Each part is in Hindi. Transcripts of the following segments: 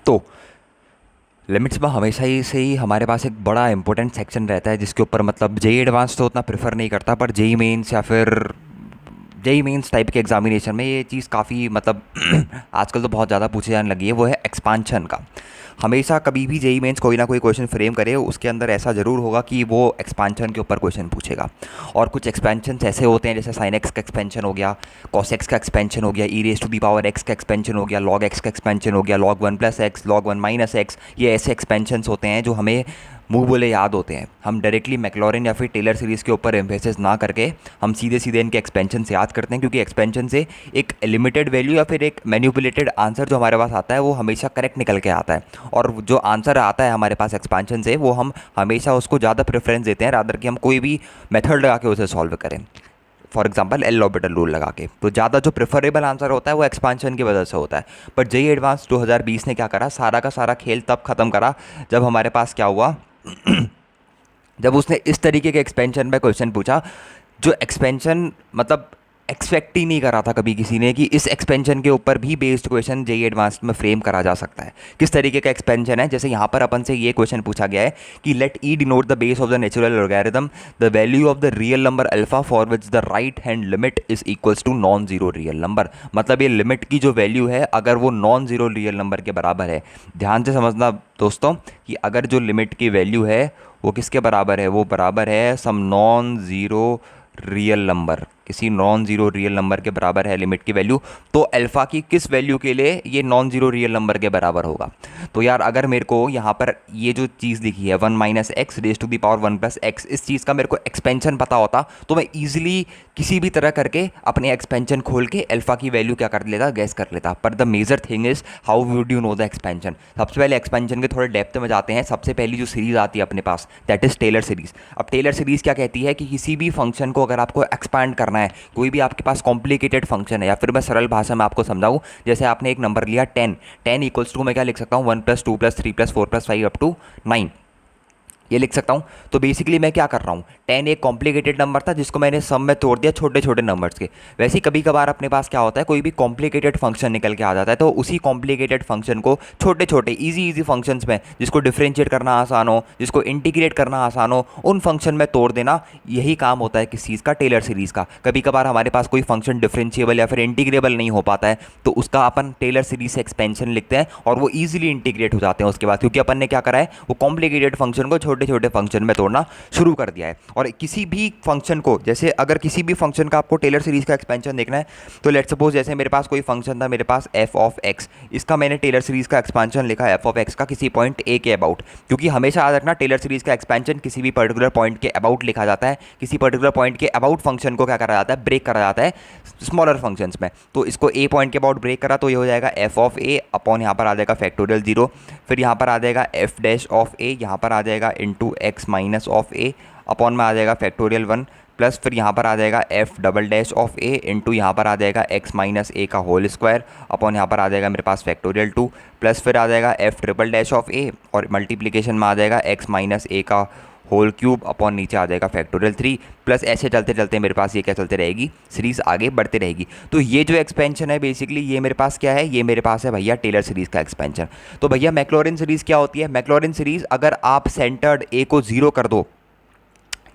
तो लिमिट्स में हमेशा ही से ही हमारे पास एक बड़ा इंपॉर्टेंट सेक्शन रहता है जिसके ऊपर मतलब जेई एडवांस तो उतना प्रेफर नहीं करता, पर जेई मेंस या फिर जेई मेंस टाइप के एग्जामिनेशन में ये चीज़ काफ़ी मतलब आजकल तो बहुत ज़्यादा पूछे जाने लगी है, वो है एक्सपांशन का। हमेशा कभी भी जेई मेंस कोई ना कोई क्वेश्चन फ्रेम करे उसके अंदर ऐसा ज़रूर होगा कि वो एक्सपांशन के ऊपर क्वेश्चन पूछेगा। और कुछ एक्सपेंशन ऐसे होते हैं जैसे साइन एक्स का एक्सपेंशन हो गया, कॉस एक्स का एक्सपेंशन हो गया, e raise to the power x का एक्सपेंशन हो गया, लॉग एक्स का एक्सपेंशन हो गया, log one plus x, log one minus x. ये ऐसे एक्सपेंशंस होते हैं जो हमें मुंह बोले याद होते हैं। हम डायरेक्टली मैक्लॉरिन या फिर टेलर सीरीज़ के ऊपर एम्फेसिस ना करके हम सीधे सीधे इनके एक्सपेंशन से याद करते हैं, क्योंकि एक्सपेंशन से एक लिमिटेड वैल्यू या फिर एक मैन्युपुलेटेड आंसर जो हमारे पास आता है वो हमेशा करेक्ट निकल के आता है। और जो आंसर आता है हमारे पास एक्सपेंशन से वो हम हमेशा उसको ज़्यादा प्रेफरेंस देते हैं रादर कि हम कोई भी मेथड लगा के उसे सॉल्व करें। For example L orbital rule लगा के, तो ज़्यादा जो प्रेफरेबल आंसर होता है वो एक्सपांशन की वजह से होता है। बट जेई एडवांस 2020 ने क्या करा, सारा का सारा खेल तब ख़त्म करा जब हमारे पास क्या हुआ जब उसने इस तरीके के एक्सपेंशन में क्वेश्चन पूछा जो एक्सपेंशन मतलब एक्सपेक्ट ही नहीं करा था कभी किसी ने कि इस एक्सपेंशन के ऊपर भी बेस्ड क्वेश्चन जेई एडवांस में फ्रेम करा जा सकता है। किस तरीके का एक्सपेंशन है, जैसे यहाँ पर अपन से ये क्वेश्चन पूछा गया है कि let e denote the base of the natural logarithm the value of the real number alpha for which the right hand limit is equals to non zero real number. मतलब ये लिमिट की जो वैल्यू है अगर वो नॉन जीरो रियल नंबर के बराबर है, ध्यान से समझना दोस्तों कि अगर जो लिमिट की वैल्यू है वो किसके बराबर है, वो बराबर है some non zero real number, किसी नॉन ज़ीरो रियल नंबर के बराबर है लिमिट की वैल्यू, तो अल्फ़ा की किस वैल्यू के लिए ये नॉन ज़ीरो रियल नंबर के बराबर होगा। तो यार अगर मेरे को यहाँ पर ये जो चीज़ दिखी है 1 minus x raise to the power 1 plus x, इस चीज़ का मेरे को एक्सपेंशन पता होता तो मैं ईजिली किसी भी तरह करके अपने एक्सपेंशन खोल के अल्फ़ा की वैल्यू क्या कर लेता, गैस कर लेता। पर the major thing is how would you know the expansion. सबसे पहले एक्सपेंशन के थोड़े डेप्थ में जाते हैं। सबसे पहली जो सीरीज़ आती है अपने पास दैट इज़ टेलर सीरीज़। अब टेलर सीरीज़ क्या कहती है कि किसी भी फंक्शन को अगर आपको एक्सपांड करना है, कोई भी आपके पास कॉम्प्लिकेटेड फंक्शन है, या फिर मैं सरल भाषा में आपको समझाऊँ, जैसे आपने एक नंबर लिया 10, 10 इक्वल्स टू मैं क्या लिख सकता हूँ 1 plus 2 plus 3 plus 4 plus 5 up to 9, ये लिख सकता हूँ। तो बेसिकली मैं क्या कर रहा हूँ, 10 एक कॉम्प्लिकेटेड नंबर था जिसको मैंने सम में तोड़ दिया छोटे छोटे नंबर्स के। वैसे ही कभी कभार अपने पास क्या होता है, कोई भी कॉम्प्लिकेटेड फंक्शन निकल के आ जाता है, तो उसी कॉम्प्लिकेटेड फंक्शन को छोटे छोटे इजी फंक्शंस में, जिसको डिफरेंशिएट करना आसान हो, जिसको इंटीग्रेट करना आसान हो, उन फंक्शन में तोड़ देना, यही काम होता है किस चीज़ का, टेलर सीरीज़ का। कभी कभार हमारे पास कोई फंक्शन डिफरेंशिएबल या फिर इंटीग्रेबल नहीं हो पाता है तो उसका अपन टेलर सीरीज से एक्सपेंशन लिखते हैं और वो ईजिली इंटीग्रेट हो जाते हैं उसके बाद, क्योंकि अपन ने क्या करा है, वो कॉम्प्लिकेटेड फंक्शन को छोटे छोटे फंक्शन में तोड़ना शुरू कर दिया है। और किसी भी फंक्शन को, जैसे अगर किसी भी फंक्शन का आपको टेलर सीरीज का एक्सपेंशन देखना है, तो लेट्स सपोज जैसे मेरे पास कोई फंक्शन था, मेरे पास एफ ऑफ एक्स, इसका मैंने टेलर सीरीज का एक्सपेंशन लिखा एफ ऑफ एक्स का किसी पॉइंट ए के अबाउट, क्योंकि हमेशा याद रखना टेलर सीरीज का एक्सपेंशन किसी भी पर्टिकुलर पॉइंट के अबाउट लिखा जाता है। किसी पर्टिकुलर पॉइंट के अबाउट फंक्शन को क्या करा जाता है, ब्रेक करा जाता है स्मॉलर फंक्शंस में। तो इसको ए पॉइंट के अबाउट ब्रेक करा तो ये हो जाएगा एफ ऑफ ए अपॉन यहाँ पर आ जाएगा फैक्टोरियल 0, फिर यहाँ पर आ जाएगा एफ डैश ऑफ ए, यहाँ पर आ जाएगा into x minus of A upon में आ जाएगा फैक्टोरियल 1, प्लस फिर यहाँ पर आ जाएगा F double dash of A into यहाँ पर आ जाएगा एक्स माइनस ए का होल स्क्वायर अपॉन यहाँ पर आ जाएगा मेरे पास फैक्टोरियल 2, प्लस फिर आ जाएगा एफ ट्रिपल डैश ऑफ ए और मल्टीप्लिकेशन में आ जाएगा एक्स माइनस ए का होल क्यूब अपॉन नीचे आ जाएगा फैक्टोरियल 3, प्लस ऐसे चलते चलते मेरे पास ये क्या चलते रहेगी, सीरीज़ आगे बढ़ती रहेगी। तो ये जो एक्सपेंशन है बेसिकली ये मेरे पास क्या है, ये मेरे पास है भैया टेलर सीरीज़ का एक्सपेंशन। तो भैया मैक्लॉरिन सीरीज़ क्या होती है, मैक्लॉरिन सीरीज़ अगर आप सेंटर्ड ए को 0 कर दो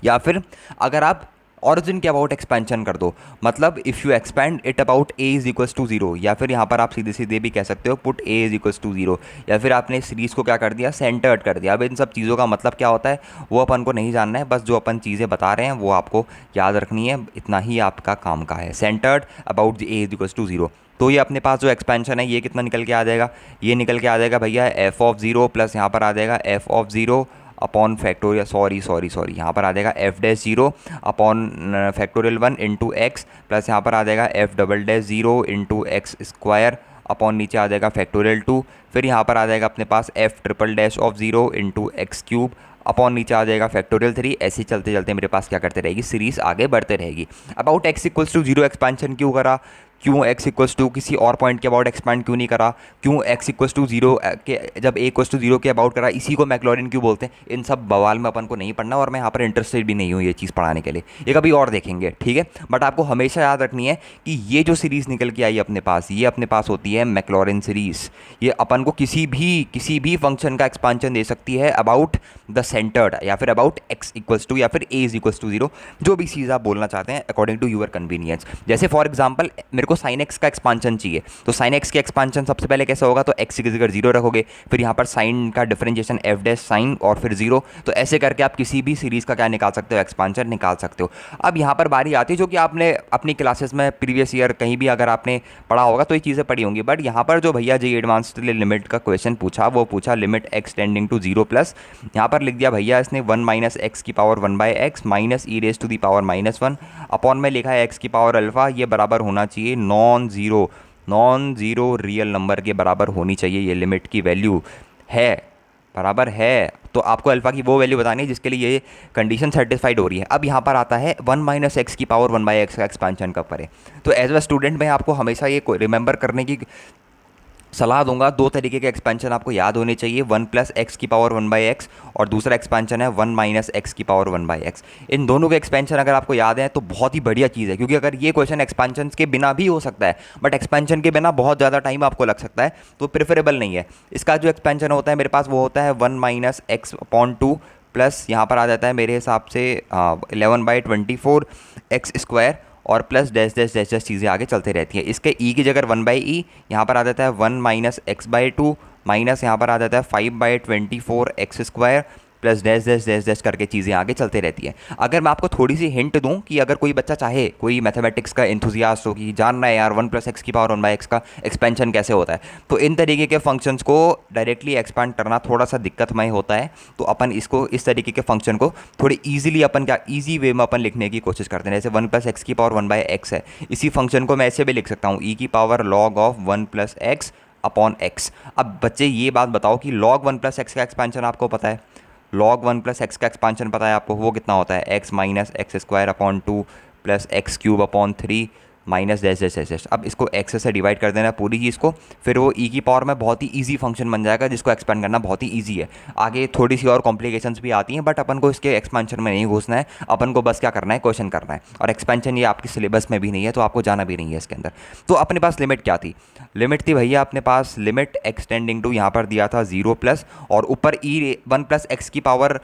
या फिर अगर आप ऑरिजिन के अबाउट एक्सपेंशन कर दो, मतलब if you expand it about a is equals to 0, या फिर यहाँ पर आप सीधे सीधे भी कह सकते हो put a is equals to 0, या फिर आपने सीरीज़ को क्या कर दिया, सेंटर्ड कर दिया। अब इन सब चीज़ों का मतलब क्या होता है वो अपन को नहीं जानना है, बस जो अपन चीज़ें बता रहे हैं वो आपको याद रखनी है, इतना ही आपका काम का है। Centred about a is equals to 0, तो ये अपने पास जो एक्सपेंशन है ये कितना निकल के आ जाएगा, ये निकल के आ जाएगा भैया एफ ऑफ 0 प्लस यहाँ पर आ जाएगा F of 0 upon factorial sorry यहाँ पर आ जाएगा F dash 0 upon factorial 1 into x, plus यहाँ पर आ जाएगा F double dash 0 into x square upon नीचे आ जाएगा फैक्टोरियल 2, फिर यहाँ पर आ जाएगा अपने पास F triple dash of 0 into x cube upon नीचे आ जाएगा फैक्टोरियल 3। ऐसे चलते चलते मेरे पास क्या करते रहेगी, सीरीज़ आगे बढ़ते रहेगी। About x equals to 0 expansion क्यों करा, क्यों एक्स इक्वल्स टू किसी और पॉइंट के अबाउट एक्सपांड क्यों नहीं करा, क्यों एक्स इक्वल्स टू जीरो के जब ए इक्वल्स टू जीरो के अबाउट करा, इसी को मैक्लॉरिन क्यों बोलते हैं, इन सब बवाल में अपन को नहीं पढ़ना और मैं यहाँ पर इंटरेस्टेड भी नहीं हूँ ये चीज़ पढ़ाने के लिए, ये कभी और देखेंगे, ठीक है। बट आपको हमेशा याद रखनी है कि ये जो सीरीज़ निकल के आई अपने पास, ये अपने पास होती है मैक्लॉरिन सीरीज़। ये अपन को किसी भी फंक्शन का एक्सपांशन दे सकती है अबाउट द सेंटर्ड, या फिर अबाउट एक्स इक्वल्स टू, या फिर ए इज इक्वल्स टू जीरो, जो भी चीज़ आप बोलना चाहते हैं अकॉर्डिंग टू यूर कन्वीनियंस। जैसे फॉर एग्जाम्पल मेरे को साइन एक्स का एक्सपांशन चाहिए, तो साइन एक्स के एक्सपांशन सबसे पहले कैसे होगा, तो एक्स की जगह जीरो रखोगे, फिर यहाँ पर साइन का डिफरेंशिएशन एफ डैश साइन और फिर जीरो, तो ऐसे करके आप किसी भी सीरीज़ का क्या निकाल सकते हो, एक्सपांशन निकाल सकते हो। अब यहाँ पर बारी आती है जो कि आपने अपनी क्लासेस में प्रीवियस ईयर कहीं भी अगर आपने पढ़ा होगा तो ये चीज़ें पढ़ी होंगी, बट यहाँ पर जो भैया जी एडवांस्ड लिमिट का क्वेश्चन पूछा, वो पूछा limit x tending to zero plus, यहाँ पर लिख दिया भैया इसने वन माइनस एक्स की power one by x minus e raise to the power minus one upon में लिखा है एक्स की पावर अल्फ़ा, ये बराबर होना चाहिए नॉन ज़ीरो रियल नंबर के बराबर होनी चाहिए, ये लिमिट की वैल्यू है, बराबर है। तो आपको अल्फ़ा की वो वैल्यू बतानी है जिसके लिए ये कंडीशन सेटिस्फाइड हो रही है। अब यहाँ पर आता है वन माइनस एक्स की पावर वन बाई एक्स का एक्सपांशन कब करें। तो एज अ स्टूडेंट मैं आपको हमेशा ये रिमेंबर करने की सलाह दूंगा, दो तरीके के एक्सपेंशन आपको याद होने चाहिए, वन प्लस एक्स की पावर वन बाई एक्स और दूसरा एक्सपेंशन है वन माइनस एक्स की पावर वन बाई एक्स। इन दोनों के एक्सपेंशन अगर आपको याद है तो बहुत ही बढ़िया चीज़ है, क्योंकि अगर ये क्वेश्चन एक्सपेंशन के बिना भी हो सकता है, बट एक्सपेंशन के बिना बहुत ज़्यादा टाइम आपको लग सकता है, तो प्रेफरेबल नहीं है। इसका जो एक्सपेंशन होता है मेरे पास वो होता है one minus x upon two plus यहाँ पर आ जाता है मेरे हिसाब से 11/24 एक्स स्क्वायर और plus dash dash dash dash चीज़ें आगे चलते रहती हैं। इसके ई की जगह वन बाई ई यहाँ पर आ जाता है one minus x by to minus यहाँ पर आ जाता है 5/24 x square plus dash dash dash dash करके चीज़ें आगे चलते रहती हैं। अगर मैं आपको थोड़ी सी हिंट दूं कि अगर कोई बच्चा चाहे, कोई मैथमेटिक्स का एंथुजियास्ट हो कि जानना है यार वन प्लस एक्स की पावर वन बाई एक्स का एक्सपेंशन कैसे होता है, तो इन तरीके के फंक्शंस को डायरेक्टली एक्सपांड करना थोड़ा सा दिक्कतमय होता है। तो अपन इसको इस तरीके के फंक्शन को थोड़ी ईजिली अपन क्या ईजी वे में अपन लिखने की कोशिश करते हैं। जैसे वन प्लस एक्स की पावर वन बाई एक्स है, इसी फंक्शन को मैं ऐसे भी लिख सकता हूँ ई की power log of one plus x upon x. अब बच्चे ये बात बताओ कि लॉग वन प्लस एक्स का एक्सपेंशन आपको पता है, लॉग वन प्लस एक्स का एक्सपांशन पता है आपको, वो कितना होता है x minus x square upon two plus x cube upon three minus dash dash dash dash. अब इसको एक्स से डिवाइड कर देना पूरी चीज़ को, फिर वो ई की पावर में बहुत ही इजी फंक्शन बन जाएगा जिसको एक्सपेंड करना बहुत ही इजी है। आगे थोड़ी सी और कॉम्प्लिकेशंस भी आती हैं, बट अपन को इसके एक्सपेंशन में नहीं घुसना है, अपन को बस क्या करना है, क्वेश्चन करना है। और एक्सपेंशन ये आपकी सिलेबस में भी नहीं है, तो आपको जाना भी नहीं है इसके अंदर। तो अपने पास लिमिट क्या थी, लिमिट थी भैया अपने पास लिमिट एक्सटेंडिंग टू, यहाँ पर दिया था जीरो प्लस और ऊपर ई वन प्लस एक्स की पावर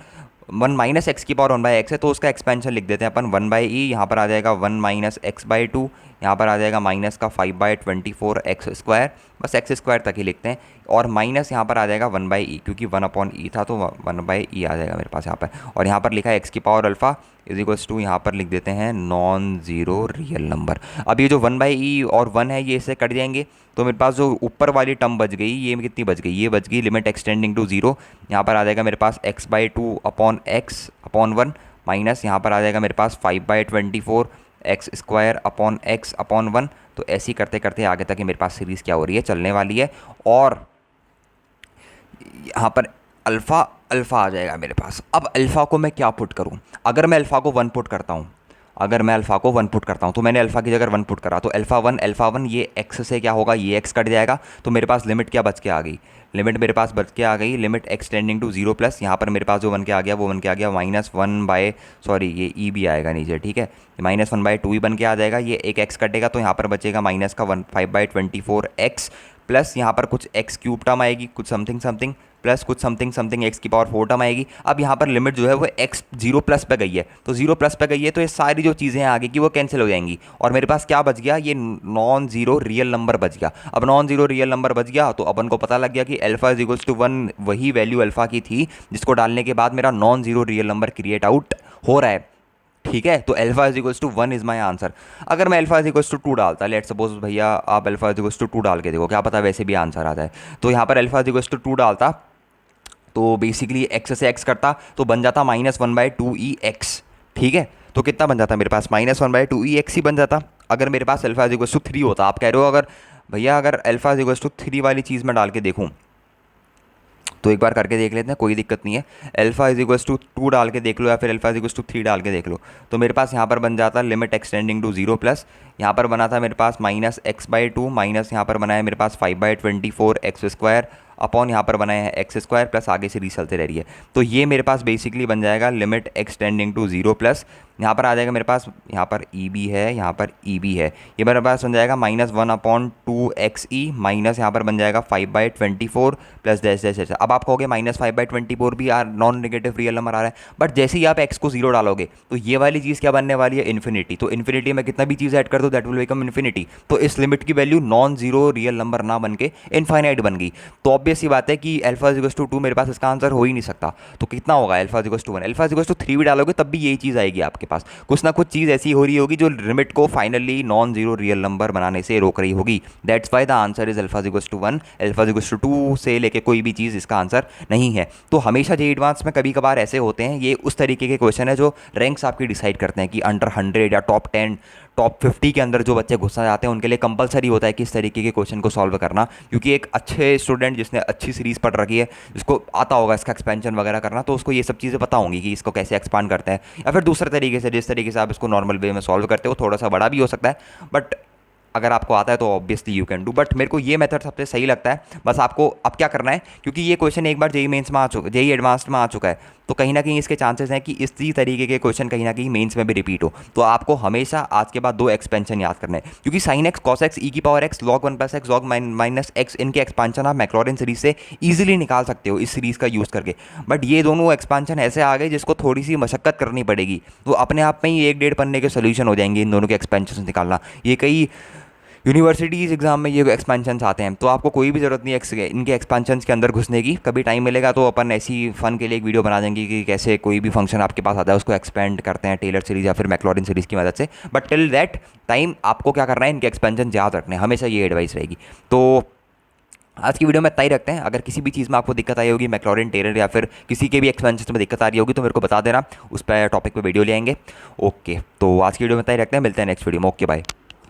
वन माइनस एक्स की पावर वन बाई एक्स है, तो उसका एक्सपेंशन लिख देते हैं अपन वन बाई ई, यहाँ पर आ जाएगा one minus x by to, यहाँ पर आ जाएगा माइनस का 5/24 एक्स स्क्वायर, बस एक्स स्क्वायर तक ही लिखते हैं, और माइनस यहाँ पर आ जाएगा वन बाई ई, क्योंकि वन अपॉन ई था तो वन बाई ई आ जाएगा मेरे पास यहाँ पर। और यहाँ पर लिखा है एक्स की power alpha is equals to, यहाँ पर लिख देते हैं नॉन ज़ीरो रियल नंबर। अब ये जो वन बाई ई और वन है ये इससे कट जाएंगे, तो मेरे पास जो ऊपर वाली टर्म बच गई ये कितनी बच गई, ये बच गई लिमिट एक्सटेंडिंग टू जीरो, यहाँ पर आ जाएगा मेरे पास x by two upon x upon one minus यहाँ पर आ जाएगा मेरे पास 5/24 x square upon x upon one. तो ऐसे ही करते करते आगे तक मेरे पास सीरीज़ क्या हो रही है, चलने वाली है। और यहाँ पर अल्फ़ा अल्फ़ा आ जाएगा मेरे पास। अब अल्फ़ा को मैं क्या पुट करूँ, अगर मैं अल्फ़ा को वन पुट करता हूँ, अगर मैं अल्फ़ा को वन पुट करता हूँ, तो मैंने अल्फ़ा की जगह वन पुट करा, तो अल्फ़ा वन ये एक्स से क्या होगा, ये एक्स कट जाएगा, तो मेरे पास लिमिट क्या बच के आ गई, लिमिट मेरे पास बच के आ गई limit x tending to zero plus, यहाँ पर मेरे पास जो वन के आ गया वो वन के आ गया माइनस वन बाय सॉरी ये ई भी आएगा नीचे, ठीक है, माइनस वन बाई टू ही बन के आ जाएगा, ये एक एक्स कटेगा तो यहाँ पर बचेगा माइनस का 5/24 एक्स प्लस यहाँ पर कुछ एक्स क्यूब टर्म आएगी, कुछ समथिंग समथिंग प्लस कुछ समथिंग समथिंग एक्स की पावर 4 टर्म आएगी। अब यहाँ पर लिमिट जो है वो एक्स जीरो प्लस पे गई है, तो जीरो प्लस पे गई है तो ये सारी जो चीज़ें हैं आगे की वो कैंसिल हो जाएंगी, और मेरे पास क्या बच गया, ये नॉन जीरो रियल नंबर बच गया। अब नॉन जीरो रियल नंबर बच गया तो अपन को पता लग गया कि alpha is equals to one वही वैल्यू अल्फा की थी जिसको डालने के बाद मेरा non zero real number create out हो रहा है, ठीक है। तो alpha is equals to one is my answer. अगर मैं alpha is equals to two डालता, लेट सपोज भैया आप alpha is equals to two डाल के देखो, क्या पता वैसे भी आंसर आ जाए। तो यहाँ पर alpha is equals to two डालता तो बेसिकली एक्स से एक्स करता तो बन जाता minus one by two e x, ठीक है। तो कितना बन जाता मेरे पास, minus one by two e x ही बन जाता। अगर मेरे पास alpha is equals to three होता, आप कह रहे हो अगर भैया अगर alpha is equals to three वाली चीज़ में डाल के देखूँ तो एक बार करके देख लेते हैं, कोई दिक्कत नहीं है। अल्फा इज इक्वल्स टू 2 डाल के देख लो या फिर अल्फा इज इक्वल्स टू 3 डाल के देख लो। तो मेरे पास यहाँ पर बन जाता है लिमिट एक्सटेंडिंग टू 0 प्लस, यहाँ पर बना था मेरे पास -x/2 माइनस यहाँ पर बना है मेरे पास 5/24 एक्स स्क्वायर अपॉन यहाँ पर बनाया है एक्स स्क्वायर प्लस आगे से चलते रह रही है। तो ये मेरे पास बेसिकली बन जाएगा लिमिट एक्सटेंडिंग टू 0 प्लस, यहाँ पर आ जाएगा मेरे पास, यहाँ पर ई बी है, यहाँ पर ई बी है, ये मेरे पास बन जाएगा -1/2xe माइनस यहाँ पर बन जाएगा 5/24 प्लस डैश डैश डैश। अब आप कहोगे -5/24 भी यार नॉन नेगेटिव रियल नंबर आ रहा है, बट जैसे ही आप x को 0 डालोगे तो ये वाली चीज़ क्या बनने वाली है, इन्फिनिटी। तो इन्फिनिटी में कितना भी चीज़ ऐड कर दो दैट विल बिकम इन्फिनिटी। तो इस लिमिट की value non zero real number ना बन के इनफाइनाइट बन गई। तो ऑब्वियस सी बात है कि अल्फा इज इक्वल्स टू 2 मेरे पास इसका आंसर हो ही नहीं सकता। तो कितना होगा, alpha is equals to 1, alpha is equals to 3 भी डालोगे तब भी यही चीज़ आएगी आपके पास। कुछ ना कुछ चीज़ ऐसी हो रही होगी जो लिमिट को finally non zero real number बनाने से रोक रही होगी। That's why the answer is alpha is equals to 1, alpha is equals to 2 से लेके कोई भी चीज़ इसका आंसर नहीं है। तो हमेशा जे एडवांस में कभी कभार ऐसे होते हैं, ये उस तरीके के क्वेश्चन है जो रैंक्स आपकी डिसाइड करते हैं कि अंडर 100 या टॉप 10 टॉप 50 के अंदर जो बच्चे घुसना जाते हैं उनके लिए कंपलसरी होता है कि इस तरीके के क्वेश्चन को सॉल्व करना, क्योंकि एक अच्छे स्टूडेंट जिसने अच्छी सीरीज़ पढ़ रखी है, जिसको आता होगा इसका एक्सपेंशन वगैरह करना, तो उसको ये सब चीज़ें पता होंगी कि इसको कैसे एक्सपांड करते हैं, या फिर दूसरे तरीके से जिस तरीके से आप इसको नॉर्मल वे में सॉल्व करते हो थोड़ा सा बड़ा भी हो सकता है, बट अगर आपको आता है तो obviously you can do. But मेरे को ये मेथड सबसे सही लगता है। बस आपको अब क्या करना है, क्योंकि ये क्वेश्चन एक बार जेई मेंस में आ चुका, जेई एडवांस्ड में आ चुका है, तो कहीं ना कहीं इसके चांसेस हैं कि इसी तरीके के क्वेश्चन कहीं ना कहीं मेंस में भी रिपीट हो। तो आपको हमेशा आज के बाद 2 एक्सपेंशन याद करने हैं, क्योंकि sin x cos x e की power x log 1 plus x log minus x, इनके एक्सपांशन आप मैक्लॉरिन सीरीज से ईजिली निकाल सकते हो इस सीरीज़ का यूज़ करके। बट ये दोनों एक्सपांशन ऐसे आ गए जिसको थोड़ी सी मशक्कत करनी पड़ेगी, तो अपने आप में ही 1-1.5 पन्ने के सोल्यूशन हो जाएंगे इन दोनों के एक्सपेंशन निकालना। ये कई यूनिवर्सिटीज़ एग्जाम में ये एक्सपेंशंस आते हैं, तो आपको कोई भी ज़रूरत नहीं है इनके एक्सपेंशंस के अंदर घुसने की। कभी टाइम मिलेगा तो अपन ऐसी फ़न के लिए एक वीडियो बना देंगे कि कैसे कोई भी फंक्शन आपके पास आता है उसको एक्सपेंड करते हैं टेलर सीरीज़ या फिर मैक्लॉरिन सीरीज़ की मदद से। बट टिल दैट टाइम आपको क्या करना है, इनके एक्सपेंशन याद रखने, हमेशा ये एडवाइस रहेगी। तो आज की वीडियो में इतना ही रखते हैं। अगर किसी भी चीज़ में आपको दिक्कत आई होगी, मैक्लॉरिन टेलर या फिर किसी के भी एक्सपेंशन में दिक्कत आ रही होगी, तो मेरे को बता देना, उस पर टॉपिक पे वीडियो ले आएंगे। ओके, तो आज की वीडियो में इतना ही रखते हैं, मिलते हैं नेक्स्ट वीडियो में। Okay bye.